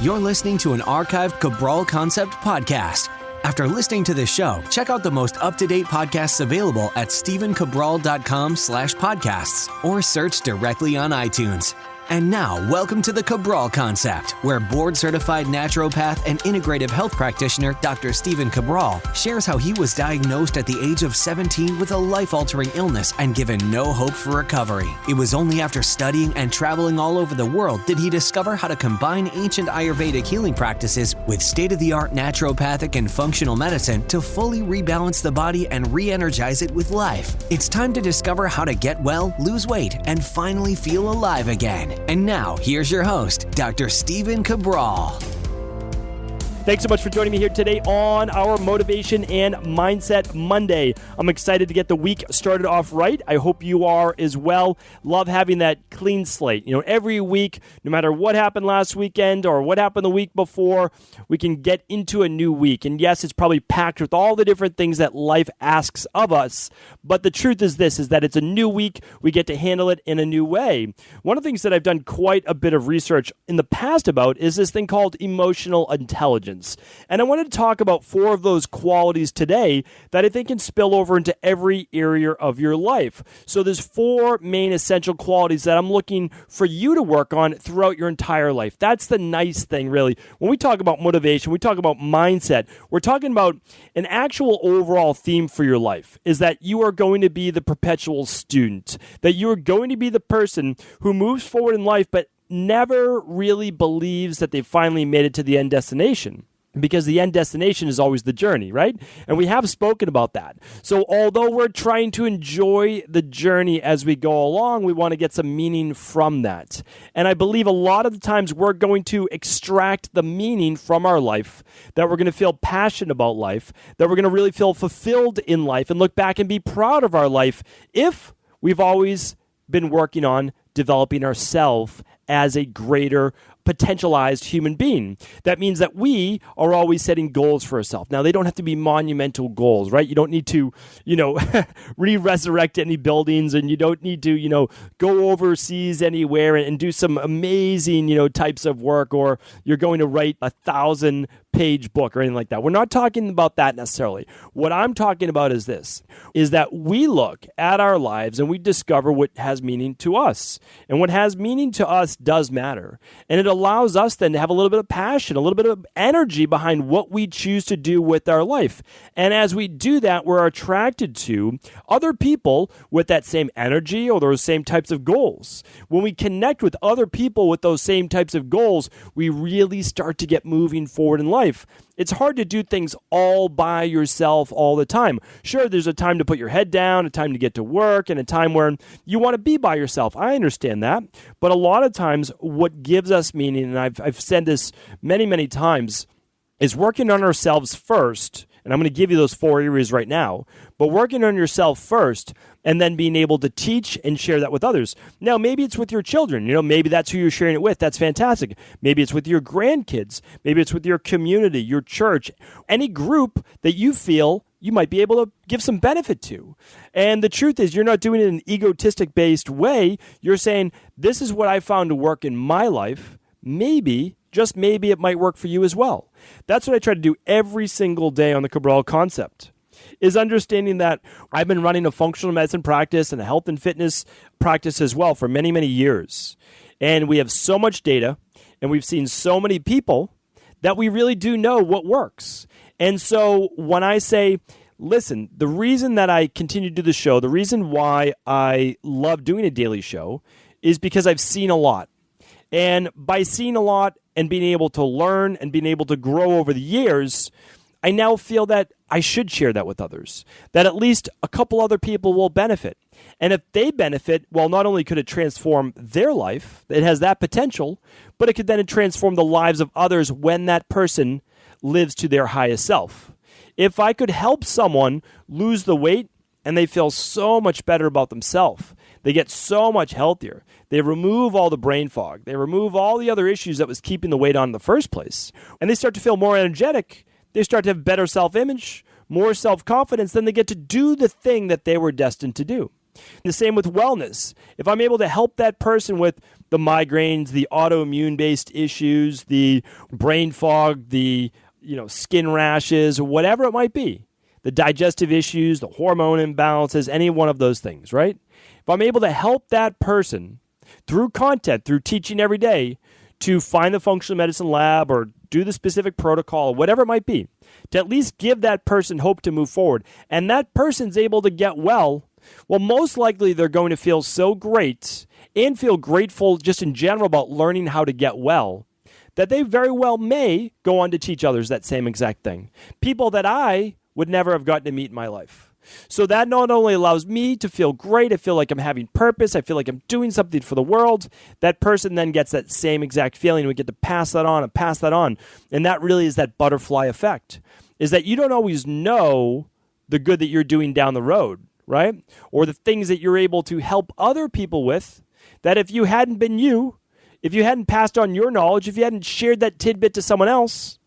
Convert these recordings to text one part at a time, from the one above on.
You're listening to an archived Cabral Concept podcast. After listening to this show, check out the most up-to-date podcasts available at stephencabral.com/podcasts or search directly on iTunes. And now, welcome to the Cabral Concept, where board-certified naturopath and integrative health practitioner Dr. Stephen Cabral shares how he was diagnosed at the age of 17 with a life-altering illness and given no hope for recovery. It was only after studying and traveling all over the world did he discover how to combine ancient Ayurvedic healing practices with state-of-the-art naturopathic and functional medicine to fully rebalance the body and re-energize it with life. It's time to discover how to get well, lose weight, and finally feel alive again. And now, here's your host, Dr. Stephen Cabral. Thanks so much for joining me here today on our Motivation and Mindset Monday. I'm excited to get the week started off right. I hope you are as well. Love having that clean slate. You know, every week, no matter what happened last weekend or what happened the week before, we can get into a new week. And yes, it's probably packed with all the different things that life asks of us. But the truth is this, is that it's a new week. We get to handle it in a new way. One of the things that I've done quite a bit of research in the past about is this thing called emotional intelligence. And I wanted to talk about 4 of those qualities today that I think can spill over into every area of your life. So there's 4 main essential qualities that I'm looking for you to work on throughout your entire life. That's the nice thing, really. When we talk about motivation, we talk about mindset, we're talking about an actual overall theme for your life, is that you are going to be the perpetual student, that you are going to be the person who moves forward in life but never really believes that they finally made it to the end destination. Because the end destination is always the journey, right? And we have spoken about that. So although we're trying to enjoy the journey as we go along, we want to get some meaning from that. And I believe a lot of the times we're going to extract the meaning from our life, that we're going to feel passionate about life, that we're going to really feel fulfilled in life and look back and be proud of our life if we've always been working on developing ourselves as a greater potentialized human being. That means that we are always setting goals for ourselves. Now, they don't have to be monumental goals, right? You don't need to, re-resurrect any buildings, and you don't need to, go overseas anywhere and do some amazing, types of work, or you're going to write a 1,000-page book or anything like that. We're not talking about that necessarily. What I'm talking about is this, is that we look at our lives and we discover what has meaning to us. And what has meaning to us does matter. And it allows us then to have a little bit of passion, a little bit of energy behind what we choose to do with our life. And as we do that, we're attracted to other people with that same energy or those same types of goals. When we connect with other people with those same types of goals, we really start to get moving forward in life. It's hard to do things all by yourself all the time. Sure, there's a time to put your head down, a time to get to work, and a time where you want to be by yourself. I understand that. But a lot of times, what gives us meaning, and I've said this many, many times, is working on ourselves first. And I'm going to give you those 4 areas right now. But working on yourself first, and then being able to teach and share that with others. Now, maybe it's with your children. Maybe that's who you're sharing it with. That's fantastic. Maybe it's with your grandkids. Maybe it's with your community, your church, any group that you feel you might be able to give some benefit to. And the truth is, you're not doing it in an egotistic-based way. You're saying, this is what I found to work in my life. Maybe, just maybe, it might work for you as well. That's what I try to do every single day on the Cabral Concept, is understanding that I've been running a functional medicine practice and a health and fitness practice as well for many, many years. And we have so much data, and we've seen so many people that we really do know what works. And so when I say, listen, the reason that I continue to do the show, the reason why I love doing a daily show is because I've seen a lot. And by seeing a lot and being able to learn and being able to grow over the years, I now feel that I should share that with others, that at least a couple other people will benefit. And if they benefit, well, not only could it transform their life, it has that potential, but it could then transform the lives of others when that person lives to their highest self. If I could help someone lose the weight and they feel so much better about themselves, they get so much healthier, they remove all the brain fog, they remove all the other issues that was keeping the weight on in the first place, and they start to feel more energetic, they start to have better self-image, more self-confidence, then they get to do the thing that they were destined to do. The same with wellness. If I'm able to help that person with the migraines, the autoimmune-based issues, the brain fog, the skin rashes, whatever it might be, the digestive issues, the hormone imbalances, any one of those things, right? If I'm able to help that person through content, through teaching every day, to find the functional medicine lab or do the specific protocol, whatever it might be, to at least give that person hope to move forward, and that person's able to get well, most likely they're going to feel so great and feel grateful just in general about learning how to get well, that they very well may go on to teach others that same exact thing. People that I would never have gotten to meet in my life. So that not only allows me to feel great, I feel like I'm having purpose, I feel like I'm doing something for the world, that person then gets that same exact feeling. We get to pass that on and pass that on. And that really is that butterfly effect, is that you don't always know the good that you're doing down the road, right? Or the things that you're able to help other people with, that if you hadn't been you, if you hadn't passed on your knowledge, if you hadn't shared that tidbit to someone else,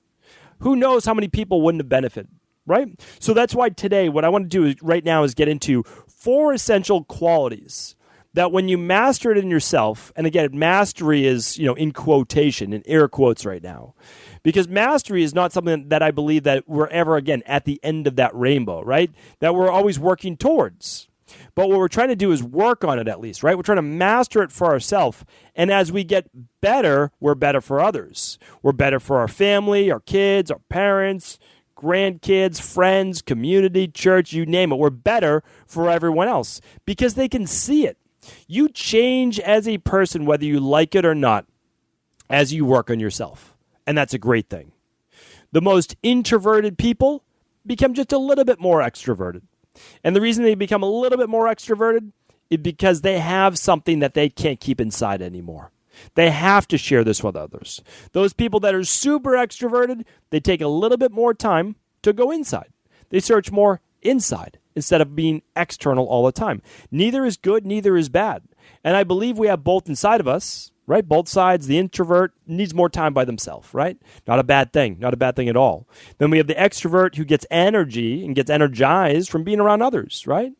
who knows how many people wouldn't have benefited. Right? So that's why today what I want to do right now is get into 4 essential qualities that when you master it in yourself, and again, mastery is, in quotation, in air quotes right now, because mastery is not something that I believe that we're ever, again, at the end of that rainbow, right? That we're always working towards. But what we're trying to do is work on it at least, right? We're trying to master it for ourselves. And as we get better, we're better for others. We're better for our family, our kids, our parents, grandkids, friends, community, church, you name it. We're better for everyone else because they can see it. You change as a person, whether you like it or not, as you work on yourself. And that's a great thing. The most introverted people become just a little bit more extroverted. And the reason they become a little bit more extroverted is because they have something that they can't keep inside anymore. They have to share this with others. Those people that are super extroverted, they take a little bit more time to go inside. They search more inside instead of being external all the time. Neither is good, neither is bad. And I believe we have both inside of us, right? Both sides. The introvert needs more time by themselves, right? Not a bad thing. Not a bad thing at all. Then we have the extrovert who gets energy and gets energized from being around others, right?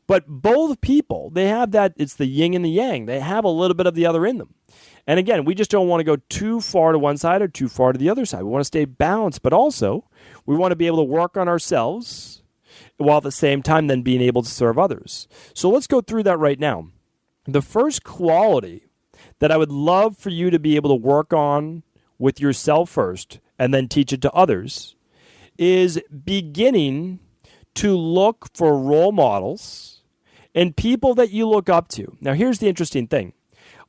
But both people, they have that, it's the yin and the yang. They have a little bit of the other in them. And again, we just don't want to go too far to one side or too far to the other side. We want to stay balanced, but also we want to be able to work on ourselves while at the same time then being able to serve others. So let's go through that right now. The first quality that I would love for you to be able to work on with yourself first and then teach it to others is beginning to look for role models and people that you look up to. Now, here's the interesting thing.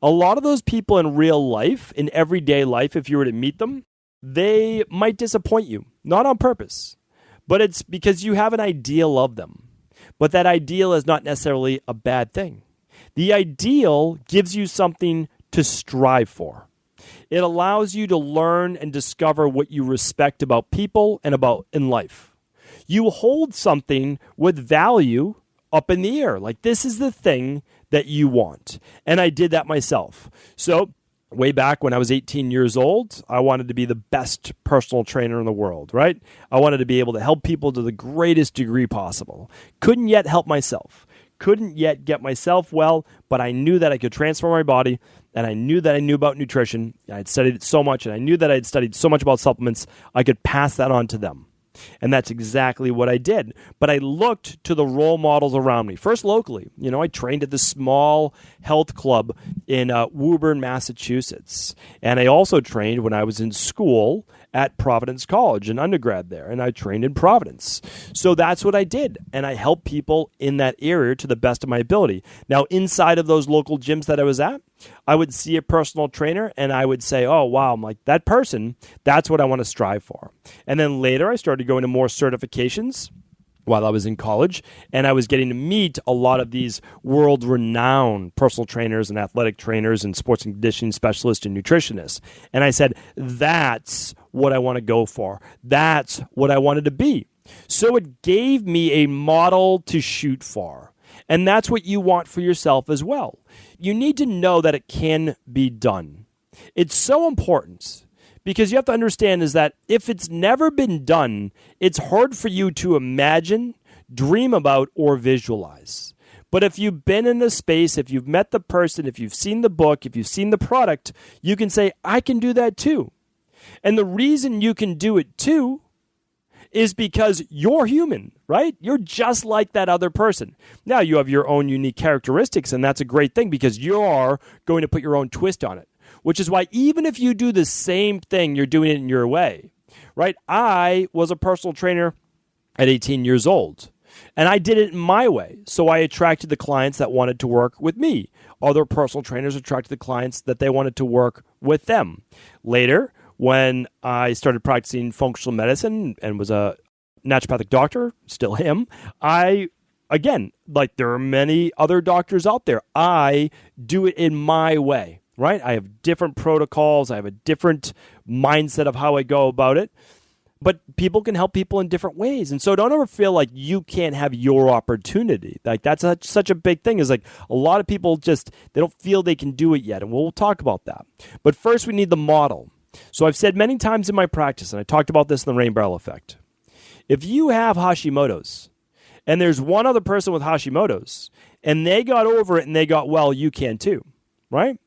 A lot of those people in real life, in everyday life, if you were to meet them, they might disappoint you, not on purpose, but it's because you have an ideal of them. But that ideal is not necessarily a bad thing. The ideal gives you something to strive for. It allows you to learn and discover what you respect about people and about in life. You hold something with value up in the air. Like, this is the thing that you want. And I did that myself. So way back when I was 18 years old, I wanted to be the best personal trainer in the world, right? I wanted to be able to help people to the greatest degree possible. Couldn't yet help myself. Couldn't yet get myself well, but I knew that I could transform my body, and I knew that I knew about nutrition. I had studied it so much, and I knew that I had studied so much about supplements, I could pass that on to them. And that's exactly what I did. But I looked to the role models around me. First, locally. I trained at the small health club in Woburn, Massachusetts. And I also trained when I was in school at Providence College, an undergrad there. And I trained in Providence. So that's what I did. And I helped people in that area to the best of my ability. Now, inside of those local gyms that I was at, I would see a personal trainer and I would say, oh, wow, I'm like, that person, that's what I want to strive for. And then later I started going to more certifications while I was in college, and I was getting to meet a lot of these world-renowned personal trainers and athletic trainers and sports and conditioning specialists and nutritionists. And I said, that's what I want to go for. That's what I wanted to be. So it gave me a model to shoot for. And that's what you want for yourself as well. You need to know that it can be done. It's so important because you have to understand is that if it's never been done, it's hard for you to imagine, dream about, or visualize. But if you've been in the space, if you've met the person, if you've seen the book, if you've seen the product, you can say, I can do that too. And the reason you can do it too is because you're human, right? You're just like that other person. Now, you have your own unique characteristics, and that's a great thing because you're going to put your own twist on it, which is why even if you do the same thing, you're doing it in your way, right? I was a personal trainer at 18 years old, and I did it in my way. So I attracted the clients that wanted to work with me. Other personal trainers attracted the clients that they wanted to work with them. Later, when I started practicing functional medicine and was a naturopathic doctor, still am, again, like there are many other doctors out there, I do it in my way, right? I have different protocols. I have a different mindset of how I go about it. But people can help people in different ways. And so don't ever feel like you can't have your opportunity. Like that's such a big thing is like a lot of people they don't feel they can do it yet. And we'll talk about that. But first we need the model. So I've said many times in my practice, and I talked about this in the rain barrel effect. If you have Hashimoto's and there's one other person with Hashimoto's and they got over it and they got well, you can too, right?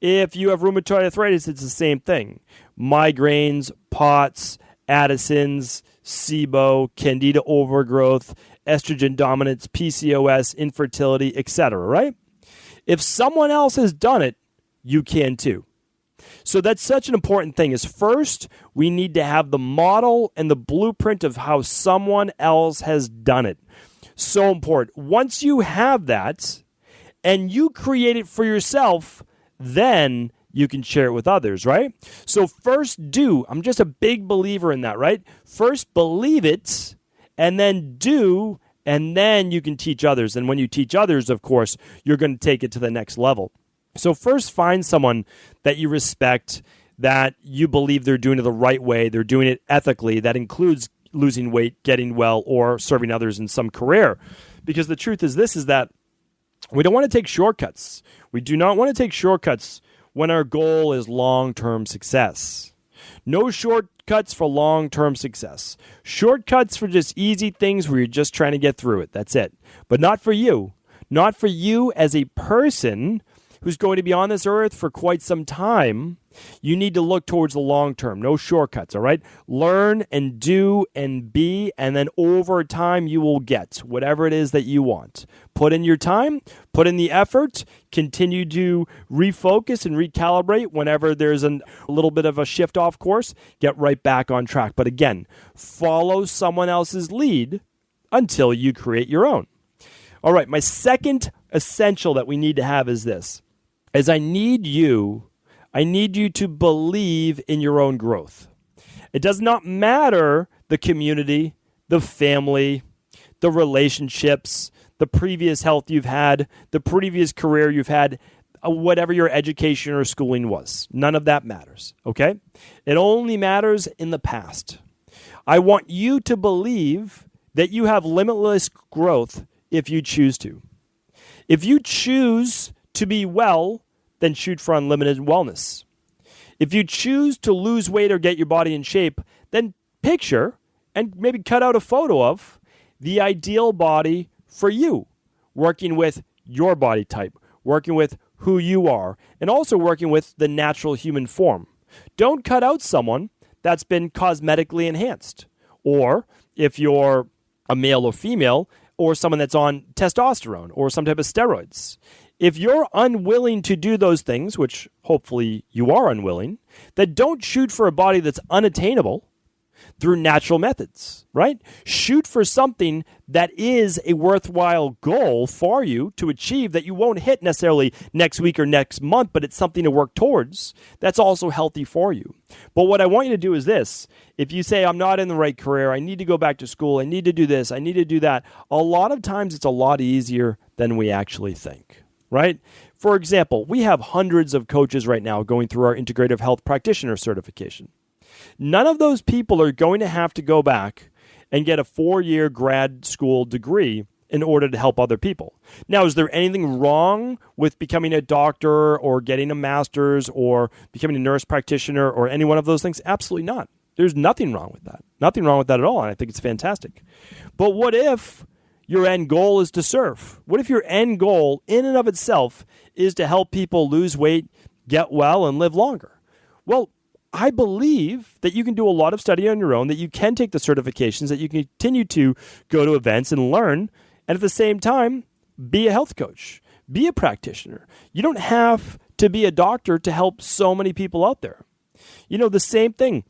If you have rheumatoid arthritis, it's the same thing. Migraines, POTS, Addison's, SIBO, Candida overgrowth, estrogen dominance, PCOS, infertility, etc., right? If someone else has done it, you can too. So that's such an important thing is first, we need to have the model and the blueprint of how someone else has done it. So important. Once you have that and you create it for yourself, then you can share it with others, right? So first I'm just a big believer in that, right? First believe it and then do, and then you can teach others. And when you teach others, of course, you're going to take it to the next level. So first find someone that you respect, that you believe they're doing it the right way, they're doing it ethically, that includes losing weight, getting well, or serving others in some career. Because the truth is this, is that we don't want to take shortcuts. We do not want to take shortcuts when our goal is long-term success. No shortcuts for long-term success. Shortcuts for just easy things where you're just trying to get through it. That's it. But not for you. Not for you as a person who's going to be on this earth for quite some time. You need to look towards the long term. No shortcuts, all right? Learn and do and be, and then over time you will get whatever it is that you want. Put in your time, put in the effort, continue to refocus and recalibrate whenever there's a little bit of a shift off course, get right back on track. But again, follow someone else's lead until you create your own. All right, my second essential that we need to have is this, is I need you to believe in your own growth. It does not matter the community, the family, the relationships, the previous health you've had, the previous career you've had, whatever your education or schooling was. None of that matters, okay? It only matters in the past. I want you to believe that you have limitless growth if you choose to. If you choose to be well, then shoot for unlimited wellness. If you choose to lose weight or get your body in shape, then picture and maybe cut out a photo of the ideal body for you, working with your body type, working with who you are, and also working with the natural human form. Don't cut out someone that's been cosmetically enhanced, or if you're a male or female, or someone that's on testosterone or some type of steroids. If you're unwilling to do those things, which hopefully you are unwilling, then don't shoot for a body that's unattainable through natural methods, right? Shoot for something that is a worthwhile goal for you to achieve that you won't hit necessarily next week or next month, but it's something to work towards that's also healthy for you. But what I want you to do is this. If you say, I'm not in the right career, I need to go back to school, I need to do this, I need to do that, a lot of times it's a lot easier than we actually think, right? For example, we have hundreds of coaches right now going through our integrative health practitioner certification. None of those people are going to have to go back and get a 4-year grad school degree in order to help other people. Now, is there anything wrong with becoming a doctor or getting a master's or becoming a nurse practitioner or any one of those things? Absolutely not. There's nothing wrong with that. Nothing wrong with that at all, and I think it's fantastic. But what if your end goal is to serve? What if your end goal in and of itself is to help people lose weight, get well, and live longer? Well, I believe that you can do a lot of study on your own, that you can take the certifications, that you can continue to go to events and learn, and at the same time, be a health coach, be a practitioner. You don't have to be a doctor to help so many people out there. The same thing.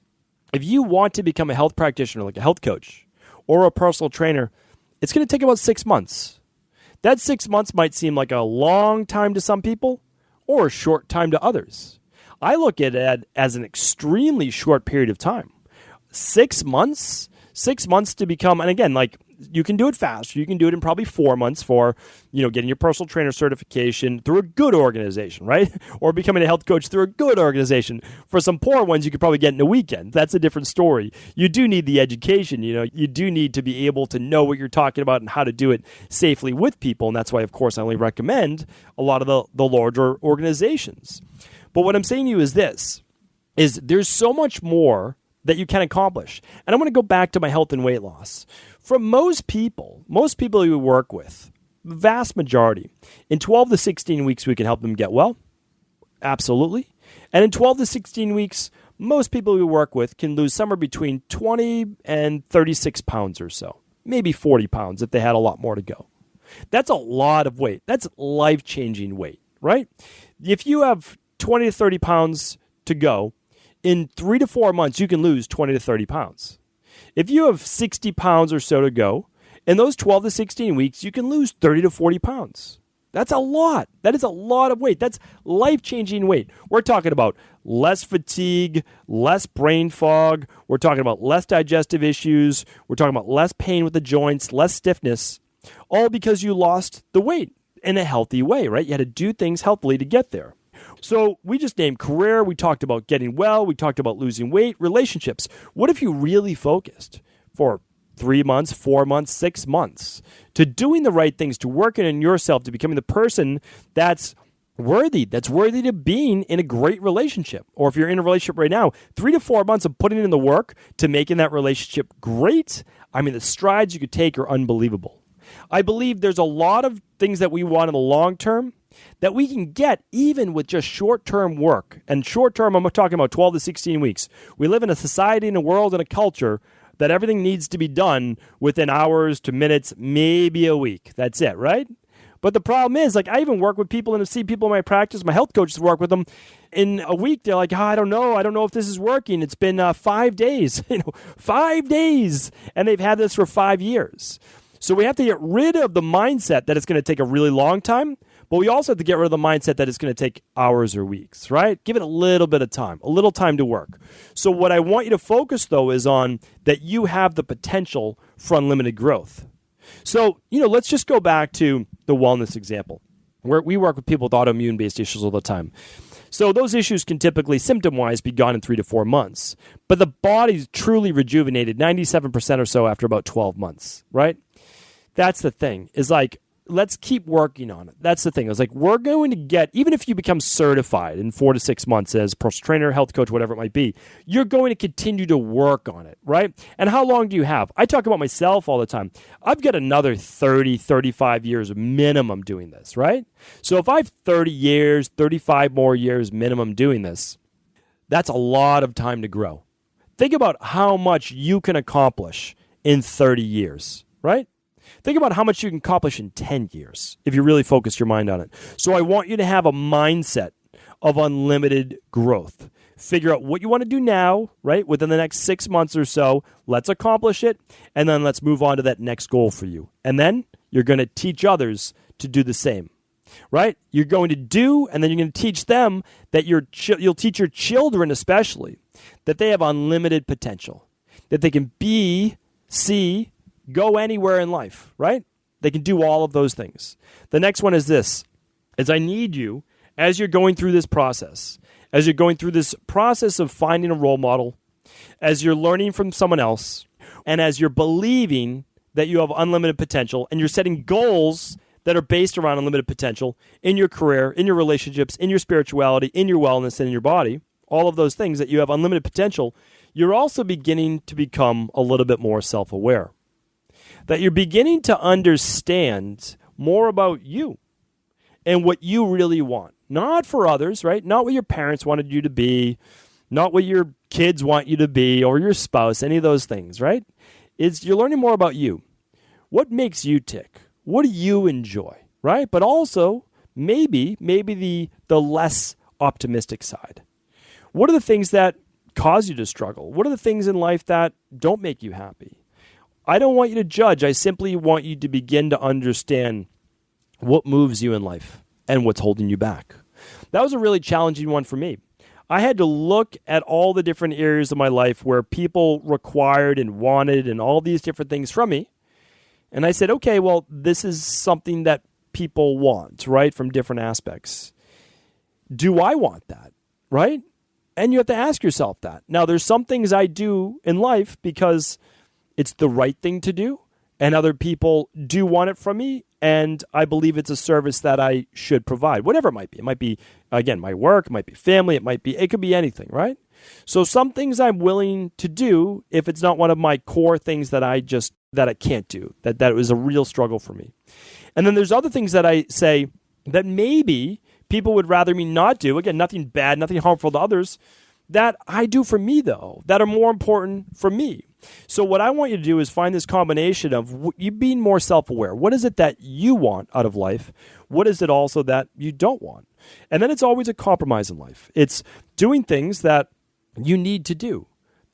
If you want to become a health practitioner, like a health coach or a personal trainer, it's going to take about 6 months. That 6 months might seem like a long time to some people or a short time to others. I look at it as an extremely short period of time. 6 months? 6 months to become, and again, like, you can do it fast. You can do it in probably 4 months for, getting your personal trainer certification through a good organization, right? Or becoming a health coach through a good organization. For some poor ones, you could probably get in a weekend. That's a different story. You do need the education, you do need to be able to know what you're talking about and how to do it safely with people. And that's why, of course, I only recommend a lot of the larger organizations. But what I'm saying to you is this, is there's so much more that you can accomplish. And I'm going to go back to my health and weight loss. For most people you work with, the vast majority, in 12 to 16 weeks, we can help them get well. Absolutely. And in 12 to 16 weeks, most people we work with can lose somewhere between 20 and 36 pounds or so. Maybe 40 pounds if they had a lot more to go. That's a lot of weight. That's life-changing weight, right? If you have 20 to 30 pounds to go, in 3 to 4 months, you can lose 20 to 30 pounds. If you have 60 pounds or so to go, in those 12 to 16 weeks, you can lose 30 to 40 pounds. That's a lot. That is a lot of weight. That's life-changing weight. We're talking about less fatigue, less brain fog. We're talking about less digestive issues. We're talking about less pain with the joints, less stiffness, all because you lost the weight in a healthy way, right? You had to do things healthily to get there. So we just named career. We talked about getting well. We talked about losing weight, relationships. What if you really focused for 3 months, 4 months, 6 months to doing the right things, to working on yourself, to becoming the person that's worthy to being in a great relationship? Or if you're in a relationship right now, 3 to 4 months of putting in the work to making that relationship great. I mean, the strides you could take are unbelievable. I believe there's a lot of things that we want in the long term that we can get even with just short-term work. And short-term, I'm talking about 12 to 16 weeks. We live in a society and a world and a culture that everything needs to be done within hours to minutes, maybe a week. That's it, right? But the problem is, like, I even work with people and see people in my practice, my health coaches work with them. In a week, they're like, I don't know if this is working. It's been 5 days, 5 days. And they've had this for 5 years. So we have to get rid of the mindset that it's going to take a really long time, but we also have to get rid of the mindset that it's going to take hours or weeks, right? Give it a little bit of time, a little time to work. So what I want you to focus, though, is on that you have the potential for unlimited growth. So, let's just go back to the wellness example, where we work with people with autoimmune-based issues all the time. So those issues can typically, symptom-wise, be gone in 3 to 4 months. But the body's truly rejuvenated 97% or so after about 12 months, right? That's the thing, is like, let's keep working on it. That's the thing. It's like, we're going to get, even if you become certified in 4 to 6 months as personal trainer, health coach, whatever it might be, you're going to continue to work on it, right? And how long do you have? I talk about myself all the time. I've got another 30, 35 years minimum doing this, right? So if I have 30 years, 35 more years minimum doing this, that's a lot of time to grow. Think about how much you can accomplish in 30 years, right? Think about how much you can accomplish in 10 years if you really focus your mind on it. So I want you to have a mindset of unlimited growth. Figure out what you want to do now, right? Within the next 6 months or so, let's accomplish it, and then let's move on to that next goal for you. And then you're going to teach others to do the same, right? You're going to do, and then you're going to teach them that you'll teach your children especially that they have unlimited potential, that they can be, see, go anywhere in life, right? They can do all of those things. The next one is this, is I need you, as you're going through this process, of finding a role model, as you're learning from someone else, and as you're believing that you have unlimited potential, and you're setting goals that are based around unlimited potential in your career, in your relationships, in your spirituality, in your wellness, and in your body, all of those things that you have unlimited potential, you're also beginning to become a little bit more self-aware. that you're beginning to understand more about you and what you really want. Not for others, right? Not what your parents wanted you to be, not what your kids want you to be, or your spouse, any of those things, right? You're learning more about you. What makes you tick? What do you enjoy, right? But also, maybe the less optimistic side. What are the things that cause you to struggle? What are the things in life that don't make you happy? I don't want you to judge. I simply want you to begin to understand what moves you in life and what's holding you back. That was a really challenging one for me. I had to look at all the different areas of my life where people required and wanted and all these different things from me. And I said, okay, well, this is something that people want, right, from different aspects. Do I want that, right? And you have to ask yourself that. Now, there's some things I do in life because it's the right thing to do, and other people do want it from me, and I believe it's a service that I should provide, whatever it might be. It might be, again, my work, it might be family, it could be anything, right? So some things I'm willing to do if it's not one of my core things that I can't do, that was a real struggle for me. And then there's other things that I say that maybe people would rather me not do. Again, nothing bad, nothing harmful to others, that I do for me, though, that are more important for me. So what I want you to do is find this combination of you being more self-aware. What is it that you want out of life? What is it also that you don't want? And then it's always a compromise in life. It's doing things that you need to do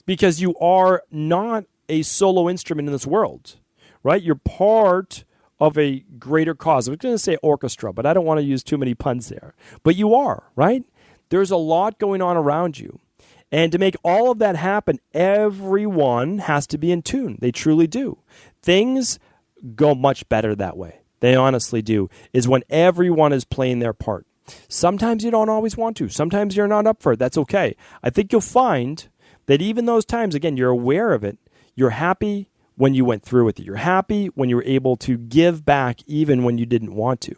because you are not a solo instrument in this world, right? You're part of a greater cause. I was going to say orchestra, but I don't want to use too many puns there. But you are, right? There's a lot going on around you. And to make all of that happen, everyone has to be in tune. They truly do. Things go much better that way. They honestly do, is when everyone is playing their part. Sometimes you don't always want to. Sometimes you're not up for it. That's okay. I think you'll find that even those times, again, you're aware of it. You're happy when you went through with it. You're happy when you were able to give back even when you didn't want to.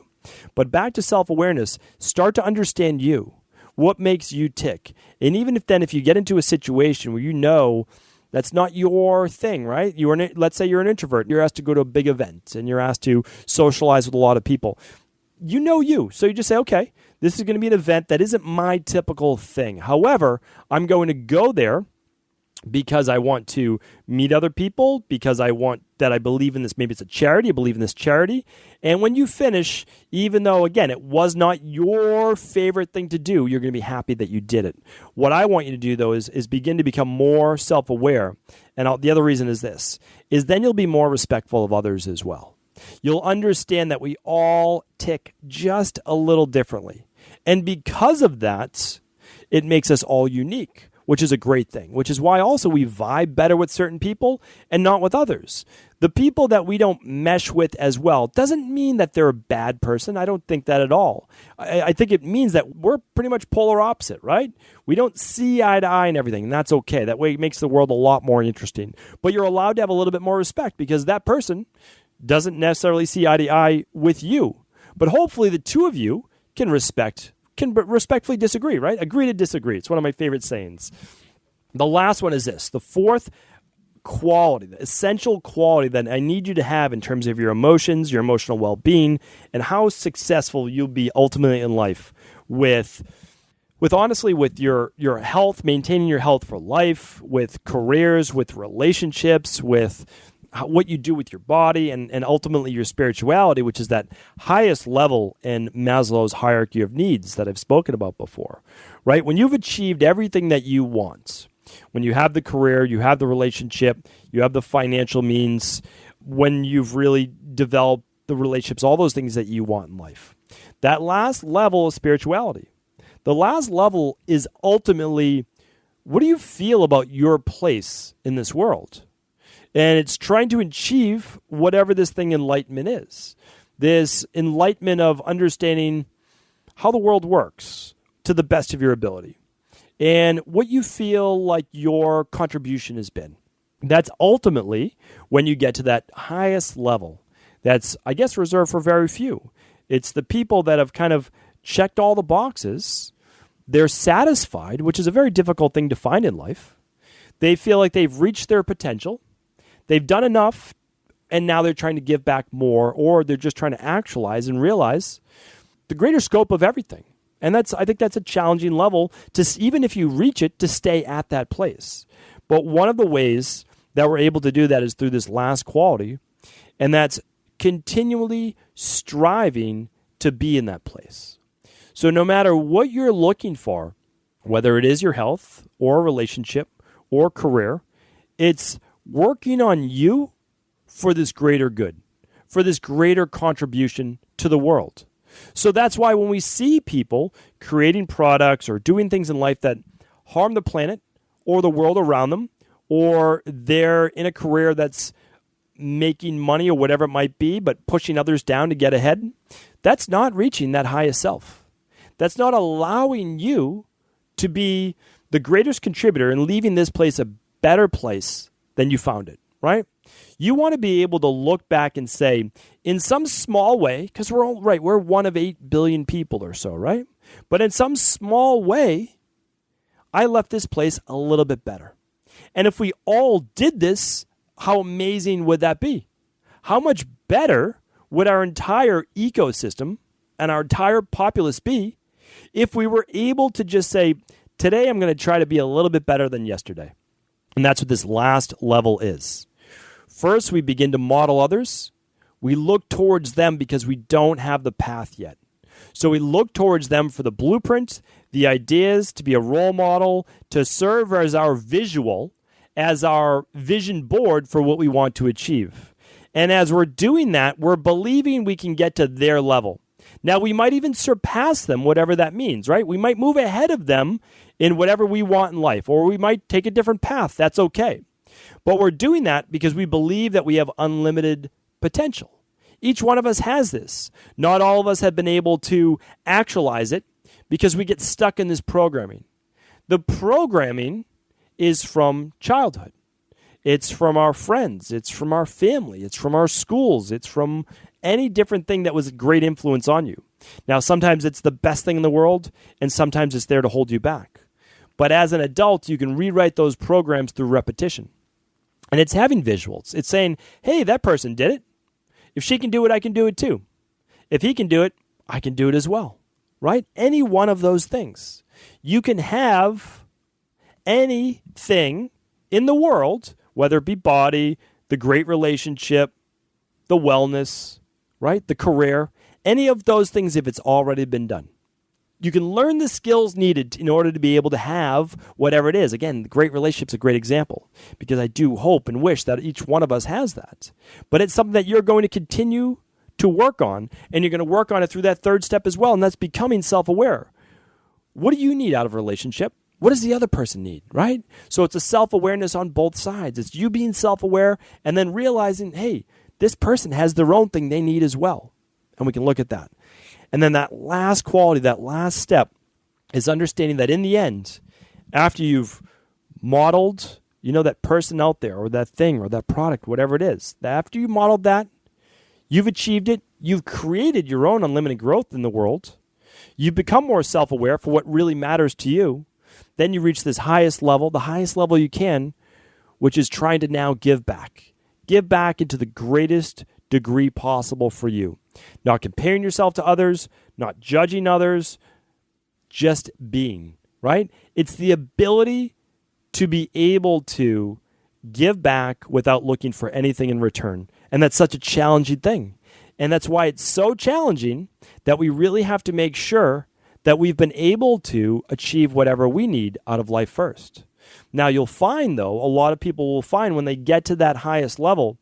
But back to self-awareness, start to understand you. What makes you tick? And even if you get into a situation where you know that's not your thing, right? Let's say you're an introvert. You're asked to go to a big event and you're asked to socialize with a lot of people. You know you. So you just say, okay, this is going to be an event that isn't my typical thing. However, I'm going to go there because I want to meet other people, because I believe in this. Maybe it's a charity. I believe in this charity. And when you finish, even though, again, it was not your favorite thing to do, you're going to be happy that you did it. What I want you to do, though, is begin to become more self-aware. And the other reason is this, is then you'll be more respectful of others as well. You'll understand that we all tick just a little differently. And because of that, it makes us all unique, which is a great thing, which is why also we vibe better with certain people and not with others. The people that we don't mesh with as well doesn't mean that they're a bad person. I don't think that at all. I think it means that we're pretty much polar opposite, right? We don't see eye to eye and everything, and that's okay. That way it makes the world a lot more interesting. But you're allowed to have a little bit more respect because that person doesn't necessarily see eye to eye with you. But hopefully the two of you can respectfully disagree, right? Agree to disagree. It's one of my favorite sayings. The last one is this. The fourth quality, the essential quality that I need you to have in terms of your emotions, your emotional well-being, and how successful you'll be ultimately in life with honestly, with your health, maintaining your health for life, with careers, with relationships, with what you do with your body, and ultimately your spirituality, which is that highest level in Maslow's hierarchy of needs that I've spoken about before, right? When you've achieved everything that you want, when you have the career, you have the relationship, you have the financial means, when you've really developed the relationships, all those things that you want in life, that last level is spirituality. The last level is ultimately, what do you feel about your place in this world? And it's trying to achieve whatever this thing enlightenment is. This enlightenment of understanding how the world works to the best of your ability. And what you feel like your contribution has been. That's ultimately when you get to that highest level. That's, I guess, reserved for very few. It's the people that have kind of checked all the boxes. They're satisfied, which is a very difficult thing to find in life. They feel like they've reached their potential. They've done enough and now they're trying to give back more, or they're just trying to actualize and realize the greater scope of everything. And I think that's a challenging level to, even if you reach it, to stay at that place. But one of the ways that we're able to do that is through this last quality, and that's continually striving to be in that place. So no matter what you're looking for, whether it is your health or a relationship or career, it's working on you for this greater good, for this greater contribution to the world. So that's why when we see people creating products or doing things in life that harm the planet or the world around them, or they're in a career that's making money or whatever it might be, but pushing others down to get ahead, that's not reaching that highest self. That's not allowing you to be the greatest contributor and leaving this place a better place than you found it, right? You want to be able to look back and say, in some small way, because we're one of 8 billion people or so, right? But in some small way, I left this place a little bit better. And if we all did this, how amazing would that be? How much better would our entire ecosystem and our entire populace be if we were able to just say, today I'm going to try to be a little bit better than yesterday? And that's what this last level is. First, we begin to model others. We look towards them because we don't have the path yet. So we look towards them for the blueprint, the ideas, to be a role model, to serve as our visual, as our vision board for what we want to achieve. And as we're doing that, we're believing we can get to their level. Now, we might even surpass them, whatever that means, right? We might move ahead of them in whatever we want in life, or we might take a different path. That's okay. But we're doing that because we believe that we have unlimited potential. Each one of us has this. Not all of us have been able to actualize it because we get stuck in this programming. The programming is from childhood. It's from our friends. It's from our family. It's from our schools. It's from any different thing that was a great influence on you. Now, sometimes it's the best thing in the world, and sometimes it's there to hold you back. But as an adult, you can rewrite those programs through repetition. And it's having visuals. It's saying, hey, that person did it. If she can do it, I can do it too. If he can do it, I can do it as well, right? Any one of those things. You can have anything in the world, whether it be body, the great relationship, the wellness, right? The career, any of those things if it's already been done. You can learn the skills needed in order to be able to have whatever it is. Again, the great relationship's a great example because I do hope and wish that each one of us has that. But it's something that you're going to continue to work on, and you're going to work on it through that third step as well, and that's becoming self-aware. What do you need out of a relationship? What does the other person need, right? So it's a self-awareness on both sides. It's you being self-aware and then realizing, hey, this person has their own thing they need as well. And we can look at that. And then that last quality, that last step is understanding that in the end, after you've modeled, that person out there or that thing or that product, whatever it is, after you modeled that, you've achieved it, you've created your own unlimited growth in the world, you've become more self-aware for what really matters to you, then you reach this highest level, the highest level you can, which is trying to now give back. Give back into the greatest degree possible for you. Not comparing yourself to others, not judging others, just being, right? It's the ability to be able to give back without looking for anything in return. And that's such a challenging thing. And that's why it's so challenging that we really have to make sure that we've been able to achieve whatever we need out of life first. Now, you'll find, though, a lot of people will find when they get to that highest level,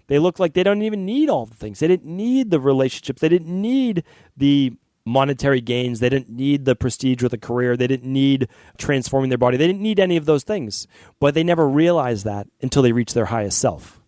they look like they don't even need all the things. They didn't need the relationships. They didn't need the monetary gains. They didn't need the prestige with a career. They didn't need transforming their body. They didn't need any of those things. But they never realized that until they reach their highest self.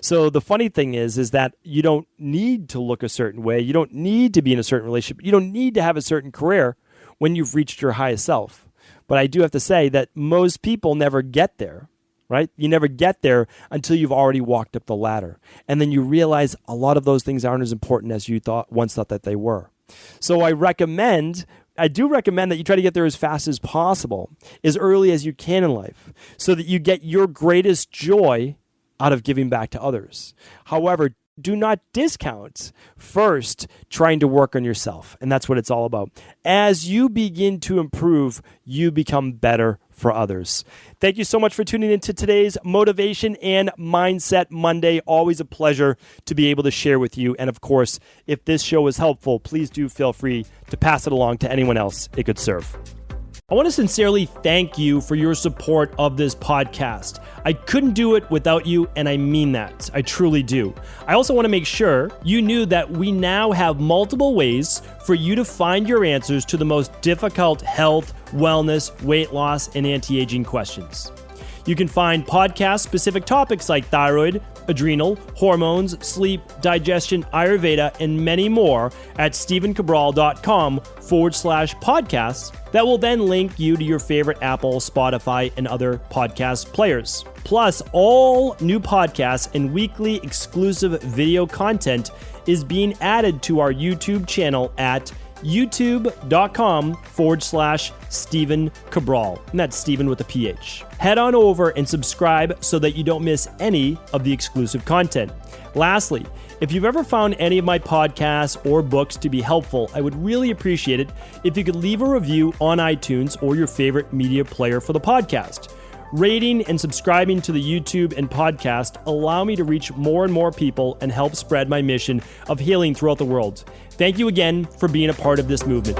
So the funny thing is that you don't need to look a certain way. You don't need to be in a certain relationship. You don't need to have a certain career when you've reached your highest self. But I do have to say that most people never get there, right? You never get there until you've already walked up the ladder. And then you realize a lot of those things aren't as important as you once thought that they were. So I do recommend that you try to get there as fast as possible, as early as you can in life, so that you get your greatest joy out of giving back to others. However, do not discount first trying to work on yourself. And that's what it's all about. As you begin to improve, you become better for others. Thank you so much for tuning into today's Motivation and Mindset Monday. Always a pleasure to be able to share with you. And of course, if this show is helpful, please do feel free to pass it along to anyone else it could serve. I want to sincerely thank you for your support of this podcast. I couldn't do it without you, and I mean that. I truly do. I also want to make sure you knew that we now have multiple ways for you to find your answers to the most difficult health, wellness, weight loss, and anti-aging questions. You can find podcast-specific topics like thyroid, adrenal, hormones, sleep, digestion, Ayurveda, and many more at stevencabral.com/podcasts that will then link you to your favorite Apple, Spotify, and other podcast players. Plus, all new podcasts and weekly exclusive video content is being added to our YouTube channel at youtube.com/Stephen Cabral. And that's Stephen with a PH. Head on over and subscribe so that you don't miss any of the exclusive content. Lastly, if you've ever found any of my podcasts or books to be helpful, I would really appreciate it if you could leave a review on iTunes or your favorite media player for the podcast. Rating and subscribing to the YouTube and podcast allow me to reach more and more people and help spread my mission of healing throughout the world. Thank you again for being a part of this movement.